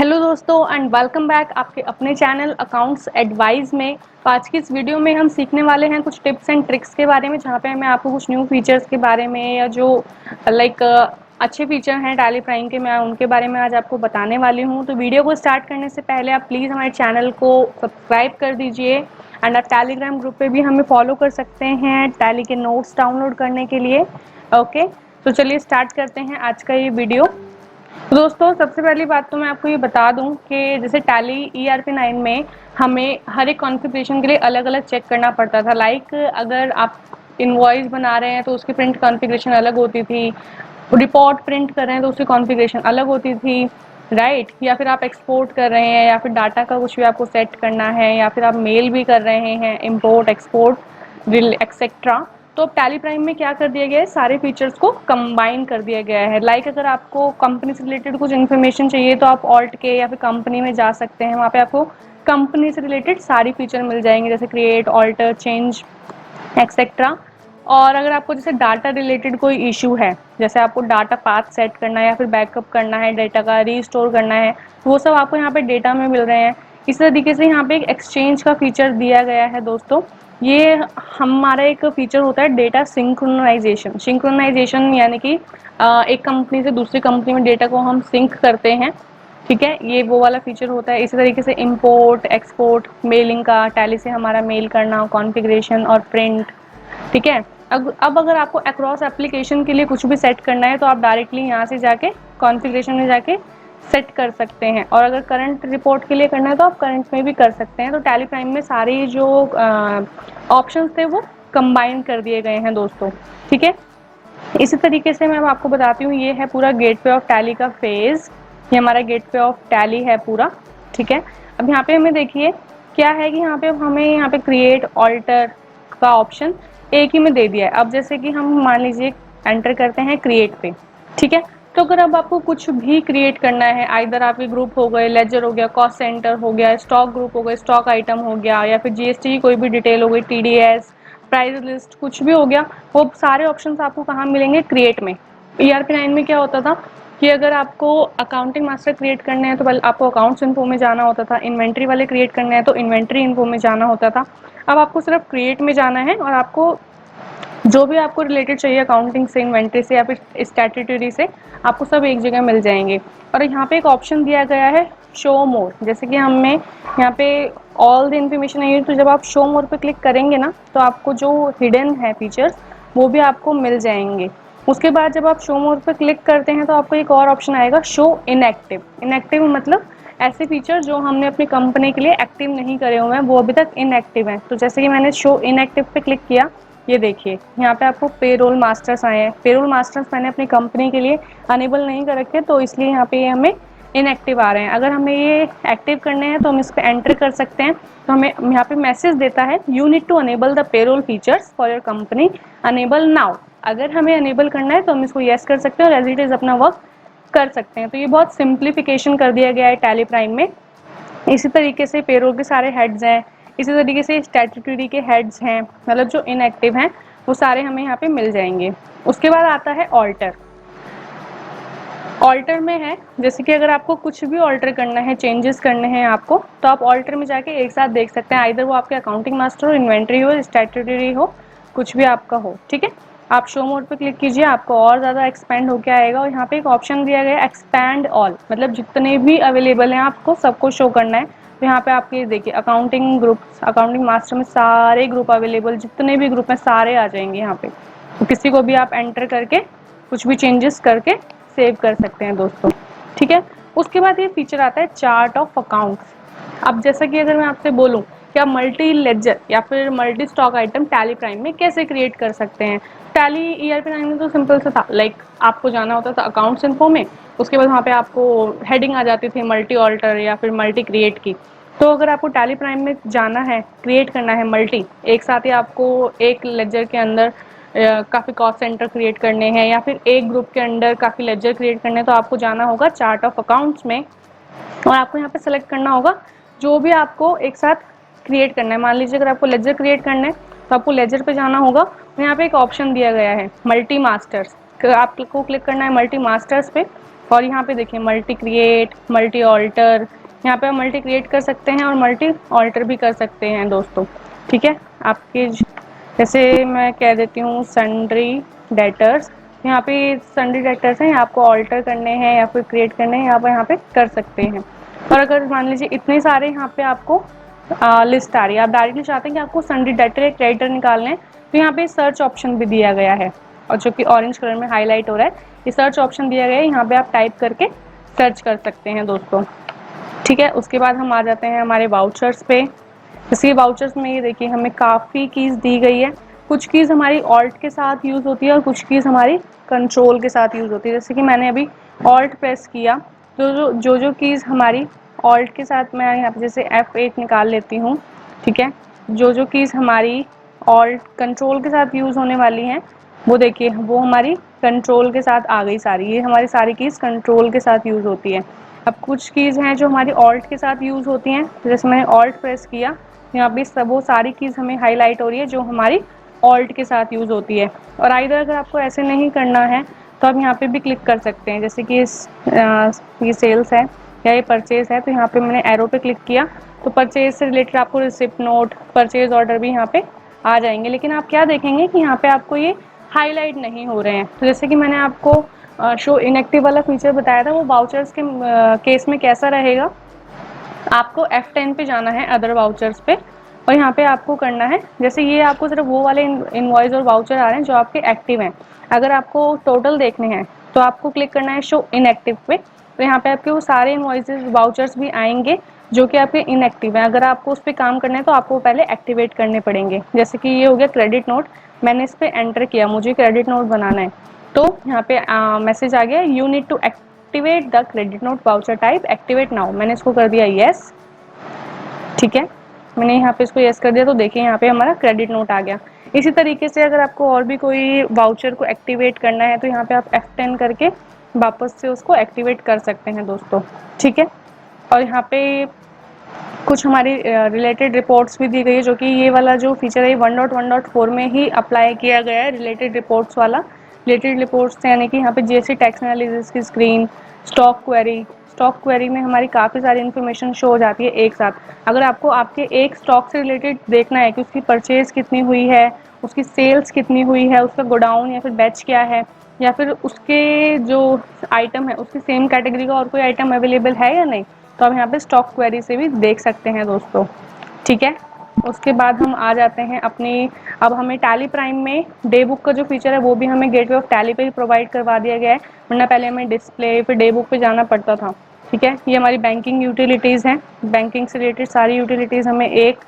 Hello दोस्तों and welcome back आपके अपने चैनल अकाउंट्स एडवाइस में। तो आज की इस वीडियो में हम सीखने वाले हैं कुछ टिप्स एंड ट्रिक्स के बारे में, जहाँ पे मैं आपको कुछ न्यू फीचर्स के बारे में या जो लाइक अच्छे फीचर हैं टैली प्राइम के, मैं उनके बारे में आज आपको बताने वाली हूँ। तो वीडियो को स्टार्ट करने से पहले आप प्लीज़ हमारे चैनल को सब्सक्राइब कर दीजिए एंड आप टेलीग्राम ग्रुप पे भी हमें फॉलो कर सकते हैं टैली के नोट्स डाउनलोड करने के लिए। ओके, तो चलिए स्टार्ट करते हैं आज का ये वीडियो। तो दोस्तों, सबसे पहली बात तो मैं आपको ये बता दूं कि जैसे टैली ERP9 में हमें हर एक कॉन्फ़िगरेशन के लिए अलग-अलग चेक करना पड़ता था। लाइक अगर आप इनवॉइस बना रहे हैं तो उसकी प्रिंट कॉन्फ़िगरेशन अलग होती थी, रिपोर्ट प्रिंट कर रहे हैं तो उसकी कॉन्फ़िगरेशन अलग होती थी, राइट? या फिर आप एक्सपोर्ट कर रहे हैं या फिर डाटा का कुछ भी आपको सेट करना है, या फिर आप मेल भी कर रहे हैं, इम्पोर्ट, एक्सपोर्ट एक्सेट्रा। तो अब टैली प्राइम में क्या कर दिया गया है, सारे फीचर्स को कंबाइन कर दिया गया है। लाइक अगर आपको कंपनी से रिलेटेड कुछ इन्फॉर्मेशन चाहिए तो आप ऑल्ट के या फिर कंपनी में जा सकते हैं, वहाँ पे आपको कंपनी से रिलेटेड सारी फीचर मिल जाएंगे, जैसे क्रिएट, ऑल्टर, चेंज एक्सेट्रा। और अगर आपको जैसे डाटा रिलेटेड कोई इशू है, जैसे आपको डाटा पाथ सेट करना है या फिर बैकअप करना है, डेटा का रीस्टोर करना है, तो वो सब आपको यहाँ पे डेटा में मिल रहे हैं। इस तरीके से यहाँ पे एक एक्सचेंज का फीचर दिया गया है दोस्तों। ये हमारा एक फीचर होता है डेटा सिंक्रोनाइजेशन। सिंक्रोनाइजेशन यानी कि एक कंपनी से दूसरी कंपनी में डेटा को हम सिंक करते हैं, ठीक है, ये वो वाला फीचर होता है। इसी तरीके से इंपोर्ट, एक्सपोर्ट, मेलिंग का, टैली से हमारा मेल करना, कॉन्फ़िगरेशन और प्रिंट, ठीक है। अब अगर आपको अक्रॉस एप्लीकेशन के लिए कुछ भी सेट करना है तो आप डायरेक्टली यहाँ से जाके कॉन्फ़िगरेशन में जाके सेट कर सकते हैं, और अगर करंट रिपोर्ट के लिए करना है तो आप करंट में भी कर सकते हैं। तो टैली प्राइम में सारे जो ऑप्शंस थे वो कंबाइन कर दिए गए हैं दोस्तों, ठीक है। इसी तरीके से मैं अब आपको बताती हूँ, ये है पूरा गेटवे ऑफ टैली का फेज। ये हमारा गेटवे ऑफ टैली है पूरा, ठीक है। अब यहाँ पे हमें देखिए क्या है कि यहाँ पे हमें यहाँ पे क्रिएट, ऑल्टर का ऑप्शन एक ही में दे दिया है। अब जैसे कि हम मान लीजिए एंटर करते हैं क्रिएट पे, ठीक है। तो अगर अब आपको कुछ भी क्रिएट करना है, आइदर आपके ग्रुप हो गए, लेजर हो गया, कॉस्ट सेंटर हो गया, स्टॉक ग्रुप हो गया, स्टॉक आइटम हो गया, या फिर GST की कोई भी डिटेल हो गई, TDS, प्राइस लिस्ट, कुछ भी हो गया, वो सारे ऑप्शंस आपको कहाँ मिलेंगे? क्रिएट में। ERP9 में क्या होता था कि अगर आपको अकाउंटिंग मास्टर क्रिएट करने हैं तो आपको अकाउंट्स इन्फो में जाना होता था, इन्वेंट्री वाले क्रिएट करने हैं तो इन्वेंट्री इन्फो में जाना होता था। अब आपको सिर्फ क्रिएट में जाना है और आपको जो भी आपको रिलेटेड चाहिए अकाउंटिंग से, इन्वेंट्री से या फिर स्टैट्यूटरी से, आपको सब एक जगह मिल जाएंगे। और यहाँ पे एक ऑप्शन दिया गया है शो मोर। जैसे कि हमें यहाँ पे ऑल द इन्फॉर्मेशन है, तो जब आप शो मोर पे क्लिक करेंगे ना तो आपको जो हिडन है फीचर्स वो भी आपको मिल जाएंगे। उसके बाद जब आप शो मोर पे क्लिक करते हैं तो आपको एक और ऑप्शन आएगा शो इनएक्टिव। इनएक्टिव मतलब ऐसे फीचर जो हमने अपनी कंपनी के लिए एक्टिव नहीं करे हुए हैं, वो अभी तक इनएक्टिव हैं। तो जैसे कि मैंने शो इनएक्टिव पे क्लिक किया, ये देखिए यहाँ पे आपको पेरोल मास्टर्स आए हैं। पेरोल मास्टर्स मैंने अपनी कंपनी के लिए अनेबल नहीं कर रखे, तो इसलिए यहाँ पे ये हमें इनएक्टिव आ रहे हैं। अगर हमें ये एक्टिव करने हैं तो हम इस पर एंटर कर सकते हैं। तो हमें यहाँ पे मैसेज देता है you need to enable the payroll features for your company, enable now. अगर हमें अनेबल करना है तो हम इसको येस कर सकते हैं और एज इट इज़ अपना वर्क कर सकते हैं। तो ये बहुत सिंप्लीफिकेशन कर दिया गया है टैली प्राइम में। इसी तरीके से पेरोल के सारे हेड्स हैं, इसी तरीके से स्टैट्यूटरी के हेड्स हैं, मतलब जो इनएक्टिव हैं वो सारे हमें यहाँ पे मिल जाएंगे। उसके बाद आता है ऑल्टर। ऑल्टर में है जैसे कि अगर आपको कुछ भी ऑल्टर करना है, चेंजेस करने हैं आपको, तो आप ऑल्टर में जाके एक साथ देख सकते हैं। आइदर वो आपके अकाउंटिंग मास्टर हो, इन्वेंट्री हो, स्टैट्यूटरी हो, कुछ भी आपका हो, ठीक है। आप शो मोड पे क्लिक कीजिए, आपको और ज़्यादा एक्सपेंड होके आएगा। और यहाँ पे एक ऑप्शन दिया गया है एक्सपैंड ऑल, मतलब जितने भी अवेलेबल हैं आपको सबको शो करना है। तो यहाँ पे आपके देखिए अकाउंटिंग ग्रुप, अकाउंटिंग मास्टर में सारे ग्रुप अवेलेबल, जितने भी ग्रुप हैं सारे आ जाएंगे यहाँ पे। तो किसी को भी आप एंटर करके कुछ भी चेंजेस करके सेव कर सकते हैं दोस्तों, ठीक है। उसके बाद ये फीचर आता है चार्ट ऑफ अकाउंट्स। अब जैसा कि अगर मैं आपसे बोलूं कि आप मल्टी लेजर या फिर multi stock item tally prime में कैसे क्रिएट कर सकते हैं। टैली ERP9 में तो सिंपल सा था, लाइक आपको जाना होता था अकाउंट्स इन्फो में, उसके बाद वहाँ पे आपको हेडिंग आ जाती थी मल्टी ऑल्टर या फिर मल्टी क्रिएट की। तो अगर आपको टैली प्राइम में जाना है, क्रिएट करना है मल्टी, एक साथ ही आपको एक लेजर के अंदर काफ़ी कॉस्ट सेंटर क्रिएट करने हैं या फिर एक ग्रुप के अंडर काफ़ी लेजर क्रिएट करने हैं, तो आपको जाना होगा चार्ट ऑफ अकाउंट्स में और आपको यहाँ पे सेलेक्ट करना होगा जो भी आपको एक साथ क्रिएट करना है। मान लीजिए अगर आपको लेजर क्रिएट करना है तो आपको लेजर पे जाना होगा। तो यहाँ पे एक ऑप्शन दिया गया है मल्टी मास्टर्स, आपको क्लिक करना है मल्टी मास्टर्स पे और यहाँ पे देखिए मल्टी क्रिएट, मल्टी ऑल्टर, यहाँ पे आप मल्टी क्रिएट कर सकते हैं और मल्टी ऑल्टर भी कर सकते हैं दोस्तों। ठीक है, आपके जैसे मैं कह देती हूँ सन्ड्री डेटर्स, यहाँ पे सन्ड्री डेटर्स हैं, आपको ऑल्टर करने हैं या फिर क्रिएट करने हैं, आप यहाँ पे कर सकते हैं। और अगर मान लीजिए इतने सारे यहाँ पे आपको लिस्ट आ रही है, आप डायरेक्टली चाहते हैं कि आपको सन्ड्री डेटर या क्रेडिटर निकालने हैं, तो यहाँ पे सर्च ऑप्शन भी दिया गया है, और जो कि ऑरेंज कलर में हाईलाइट हो रहा है, ये सर्च ऑप्शन दिया गया है, यहाँ पे आप टाइप करके सर्च कर सकते हैं दोस्तों। ठीक है, उसके बाद हम आ जाते हैं हमारे वाउचर्स पे। इसी वाउचर्स में ये देखिए हमें काफ़ी कीज़ दी गई है। कुछ कीज़ हमारी ऑल्ट के साथ यूज़ होती है और कुछ कीज़ हमारी कंट्रोल के साथ यूज़ होती है। जैसे कि मैंने अभी ऑल्ट प्रेस किया, जो कीज़ हमारी ऑल्ट के साथ, मैं यहाँ पे जैसे F8 निकाल लेती हूँ। ठीक है, जो कीज़ हमारी ऑल्ट कंट्रोल के साथ यूज़ होने वाली हैं, वो देखिए वो हमारी कंट्रोल के साथ आ गई सारी, ये हमारी सारी कीज़ कंट्रोल के साथ यूज़ होती है। अब कुछ कीज़ हैं जो हमारी ऑल्ट के साथ यूज़ होती हैं, जैसे मैंने ऑल्ट प्रेस किया, यहाँ पे सब वो सारी कीज़ हमें हाईलाइट हो रही है जो हमारी ऑल्ट के साथ यूज़ होती है। और आइदर अगर आपको ऐसे नहीं करना है तो आप यहाँ पे भी क्लिक कर सकते हैं, जैसे कि ये सेल्स है या ये परचेज है, तो यहाँ पे मैंने एरो पे क्लिक किया तो परचेज से रिलेटेड आपको रिसिप्ट नोट, परचेज ऑर्डर भी यहाँ पे आ जाएंगे। लेकिन आप क्या देखेंगे कि यहाँ पे आपको ये हाईलाइट नहीं हो रहे हैं। तो जैसे कि मैंने आपको शो इनएक्टिव वाला फीचर बताया था, वो वाउचर्स के केस में कैसा रहेगा, आपको F10 पे जाना है अदर वाउचर्स पे, और यहाँ पे आपको करना है, जैसे ये आपको सिर्फ वो वाले इनवॉइस और वाउचर आ रहे हैं जो आपके एक्टिव हैं। अगर आपको टोटल देखने हैं तो आपको क्लिक करना है शो इनएक्टिव पे, तो यहाँ पे आपके वो सारे इनवॉइसेस वाउचर्स भी आएंगे जो कि आपके इनएक्टिव हैं। अगर आपको उस पर काम करना है तो आपको पहले एक्टिवेट करने पड़ेंगे। जैसे कि ये हो गया क्रेडिट नोट, मैंने इस पर एंटर किया, मुझे क्रेडिट नोट बनाना है, तो यहाँ पे मैसेज आ गया you need to activate the credit note voucher type, activate now. मैंने इसको कर दिया यस। ठीक है, मैंने यहाँ पे इसको यस कर दिया, तो देखिए यहाँ पे हमारा क्रेडिट नोट आ गया। इसी तरीके से अगर आपको और भी कोई वाउचर को एक्टिवेट करना है तो यहाँ पे आप F10 करके वापस से उसको एक्टिवेट कर सकते हैं दोस्तों। ठीक है, और यहाँ पे कुछ हमारी रिलेटेड रिपोर्ट्स भी दी गई है, जो कि ये वाला जो फीचर है 1.1.4 में ही अप्लाई किया गया है, रिलेटेड रिपोर्ट्स वाला। रिलेटेड रिपोर्ट्स यानी कि यहाँ पे जीएसटी टैक्स एनालिसिस की स्क्रीन, स्टॉक क्वेरी में हमारी काफ़ी सारी इन्फॉर्मेशन शो हो जाती है एक साथ। अगर आपको आपके एक स्टॉक से रिलेटेड देखना है कि उसकी परचेज कितनी हुई है, उसकी सेल्स कितनी हुई है, उसका गोडाउन या फिर बैच क्या है, या फिर उसके जो आइटम है उसकी सेम कैटेगरी का और कोई आइटम अवेलेबल है या नहीं, तो आप यहाँ पे स्टॉक क्वेरी से भी देख सकते हैं दोस्तों। ठीक है, उसके बाद हम आ जाते हैं अपनी, अब हमें टैली प्राइम में डे बुक का जो फीचर है वो भी हमें गेटवे ऑफ टैली पे ही प्रोवाइड करवा दिया गया है, वरना पहले हमें डिस्प्ले फिर डे बुक पे जाना पड़ता था। ठीक है, ये हमारी बैंकिंग यूटिलिटीज़ हैं, बैंकिंग से रिलेटेड सारी यूटिलिटीज़ हमें एक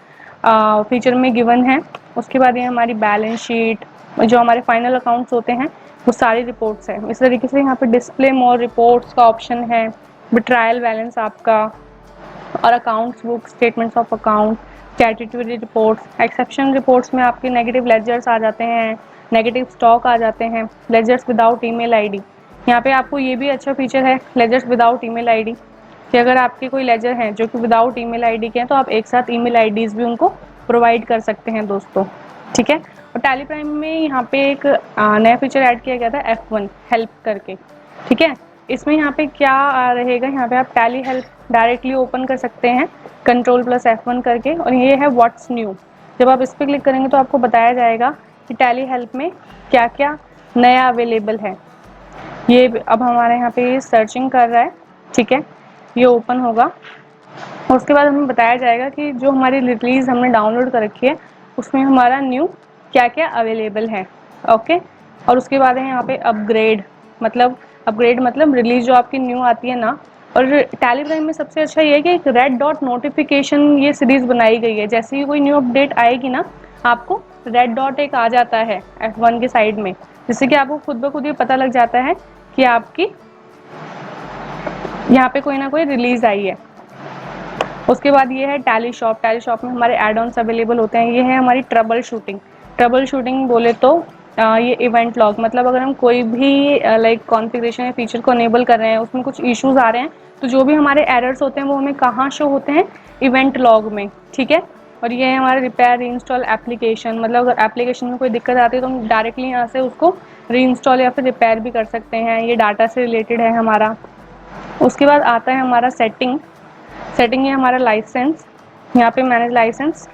फीचर में गिवन है। उसके बाद ये हमारी बैलेंस शीट, जो हमारे फाइनल अकाउंट्स होते हैं वो सारी रिपोर्ट्स हैं। इस तरीके से यहाँ पे डिस्प्ले मोर रिपोर्ट्स का ऑप्शन है, ट्रायल बैलेंस आपका, और accounts book, statements of account, statutory reports, exception reports में आपके नेगेटिव लेजर्स आ जाते हैं, नेगेटिव स्टॉक आ जाते हैं, लेजर्स विदाउट ईमेल आईडी। यहाँ पे आपको ये भी अच्छा फीचर है लेजर्स विदाउट ईमेल आईडी, कि अगर आपके कोई लेजर हैं जो कि विदाउट ईमेल आईडी के हैं तो आप एक साथ ईमेल आईडीज़ भी उनको प्रोवाइड कर सकते हैं दोस्तों। ठीक है, और टैली प्राइम में यहाँ पे एक नया फीचर ऐड किया गया था F1 हेल्प करके। ठीक है, इसमें यहाँ पे क्या रहेगा, यहाँ पे आप टैली हेल्प डायरेक्टली ओपन कर सकते हैं Ctrl+F1 करके, और ये है व्हाट्स न्यू। जब आप इस पर क्लिक करेंगे तो आपको बताया जाएगा कि टैली हेल्प में क्या क्या नया अवेलेबल है। ये अब हमारे यहाँ पे सर्चिंग कर रहा है। ठीक है, ये ओपन होगा और उसके बाद हमें बताया जाएगा कि जो हमारी रिलीज़ हमने डाउनलोड कर रखी है उसमें हमारा न्यू क्या क्या अवेलेबल है। ओके, और उसके बाद है यहाँ पे अपग्रेड मतलब रिलीज़ जो आपकी न्यू आती है ना। और टैली प्राइम में सबसे अच्छा ये है कि एक रेड डॉट नोटिफिकेशन ये सीरीज़ बनाई गई है, जैसे ही कोई न्यू अपडेट आएगी ना आपको रेड डॉट एक आ जाता है F1 के साइड में, जिससे कि आपको खुद ब खुद ये पता लग जाता है कि आपकी यहाँ पे कोई ना कोई रिलीज़ आई है। उसके बाद ये है टैली शॉप में हमारे एड ऑन्स अवेलेबल होते हैं। ये है हमारी ट्रबल शूटिंग बोले तो ये इवेंट लॉग, मतलब अगर हम कोई भी कॉन्फ़िगरेशन या फीचर को अनेबल कर रहे हैं, उसमें कुछ इश्यूज आ रहे हैं, तो जो भी हमारे एरर्स होते हैं वो हमें कहाँ शो होते हैं, इवेंट लॉग में। ठीक है, और ये है हमारा रिपेयर रीइंस्टॉल एप्लीकेशन, मतलब अगर एप्लीकेशन में कोई दिक्कत आती है तो हम डायरेक्टली यहाँ से उसको रीइंस्टॉल या फिर रिपेयर भी कर सकते हैं, ये डाटा से रिलेटेड है हमारा। उसके बाद आता है हमारा सेटिंग। सेटिंग है हमारा लाइसेंस, यहाँ पे मैनेज लाइसेंस,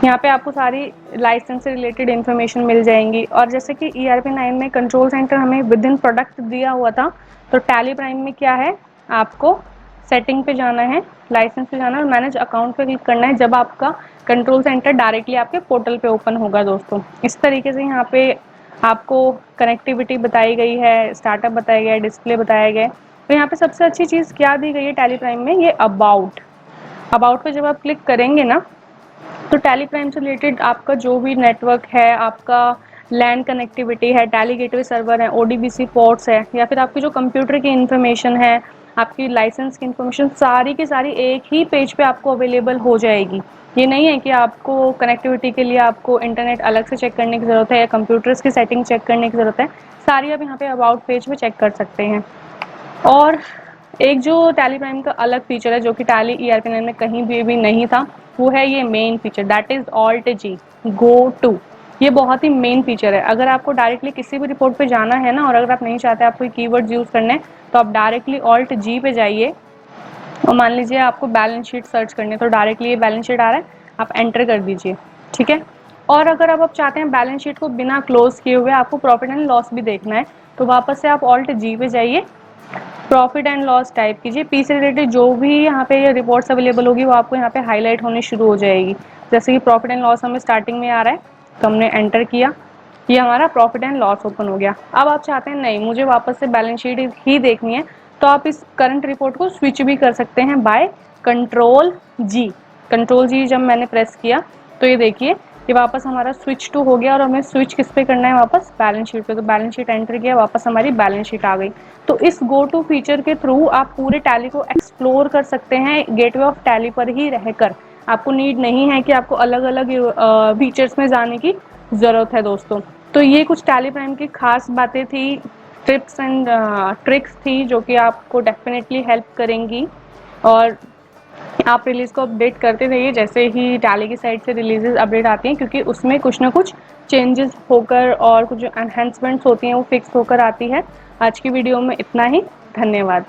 यहाँ पे आपको सारी लाइसेंस से रिलेटेड इन्फॉर्मेशन मिल जाएंगी। और जैसे कि ERP9 में कंट्रोल सेंटर हमें विद इन प्रोडक्ट दिया हुआ था, तो टैली प्राइम में क्या है, आपको सेटिंग पे जाना है, लाइसेंस पे जाना है और मैनेज अकाउंट पे क्लिक करना है जब आपका कंट्रोल सेंटर डायरेक्टली आपके पोर्टल पे ओपन होगा दोस्तों। इस तरीके से यहाँ पे आपको कनेक्टिविटी बताई गई है, स्टार्टअप बताया गया है, डिस्प्ले बताया गया है। तो यहाँ पे सबसे अच्छी चीज़ क्या दी गई है टैली प्राइम में, ये अबाउट पे जब आप क्लिक करेंगे ना, तो टैली प्राइम से रिलेटेड आपका जो भी नेटवर्क है, आपका लैंड कनेक्टिविटी है, टैली गेटवे सर्वर है, ODBC पोर्ट्स है, या फिर आपकी जो कंप्यूटर की इन्फॉर्मेशन है, आपकी लाइसेंस की इन्फॉर्मेशन, सारी की सारी एक ही पेज पे आपको अवेलेबल हो जाएगी। ये नहीं है कि आपको कनेक्टिविटी के लिए आपको इंटरनेट अलग से चेक करने की ज़रूरत है या कंप्यूटर्स की सेटिंग चेक करने की ज़रूरत है, सारी आप यहाँ पे अबाउट पेज में चेक कर सकते हैं। और एक जो टैली प्राइम का अलग फीचर है जो कि टैली ERP9 में कहीं भी नहीं था, वो है ये main feature, that is Alt G go to. ये बहुत ही मेन फीचर है। अगर आपको डायरेक्टली किसी भी रिपोर्ट पे जाना है ना, और अगर आप नहीं चाहते आप कोई कीवर्ड्स यूज़ करने, तो आप डायरेक्टली ऑल्ट जी पे जाइए और मान लीजिए आपको बैलेंस शीट सर्च करनी है, तो डायरेक्टली ये बैलेंस शीट आ रहा है, आप एंटर कर दीजिए, ठीक है। और अगर अब आप चाहते हैं बैलेंस शीट को बिना क्लोज किए हुए आपको प्रॉफिट एंड लॉस भी देखना है, तो वापस से आप ऑल्ट जी पे जाइए, प्रॉफिट एंड लॉस टाइप कीजिए, पी से रिलेटेड जो भी यहाँ पे रिपोर्ट्स अवेलेबल होगी वो आपको यहाँ पे हाईलाइट होनी शुरू हो जाएगी। जैसे कि प्रॉफिट एंड लॉस हमें स्टार्टिंग में आ रहा है, तो हमने एंटर किया, ये हमारा प्रॉफिट एंड लॉस ओपन हो गया। अब आप चाहते हैं नहीं मुझे वापस से बैलेंस शीट ही देखनी है, तो आप इस करंट रिपोर्ट को स्विच भी कर सकते हैं बाय कंट्रोल जी जब मैंने प्रेस किया तो ये देखिए ये वापस हमारा स्विच टू हो गया, और हमें स्विच किस पे करना है, वापस बैलेंस शीट पे। तो बैलेंस शीट एंटर किया, वापस हमारी बैलेंस शीट आ गई। तो इस गो टू फीचर के थ्रू आप पूरे टैली को एक्सप्लोर कर सकते हैं गेटवे ऑफ टैली पर ही रहकर। आपको नीड नहीं है कि आपको अलग अलग फीचर्स में जाने की ज़रूरत है दोस्तों। तो ये कुछ टैली प्राइम की खास बातें थी, टिप्स एंड ट्रिक्स थी जो कि आपको डेफिनेटली हेल्प करेंगी। और आप रिलीज़ को अपडेट करते रहिए जैसे ही टैली की साइड से रिलीजेस अपडेट आती हैं, क्योंकि उसमें कुछ ना कुछ चेंजेस होकर और कुछ एनहेंसमेंट्स होती हैं वो फिक्स होकर आती है। आज की वीडियो में इतना ही, धन्यवाद।